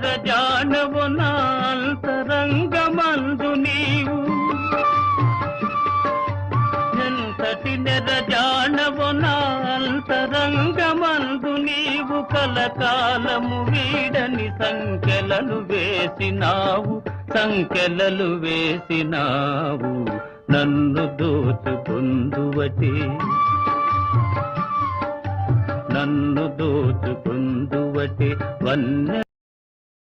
నెరజానవు నా అంతరంగమందు నీవు ఎంతటి నెరజానవు నా అంతరంగమందు నీవు కలకాలము వీడని సంకెలలు వేసినావు నన్ను దోచుకుందువటే వన్నె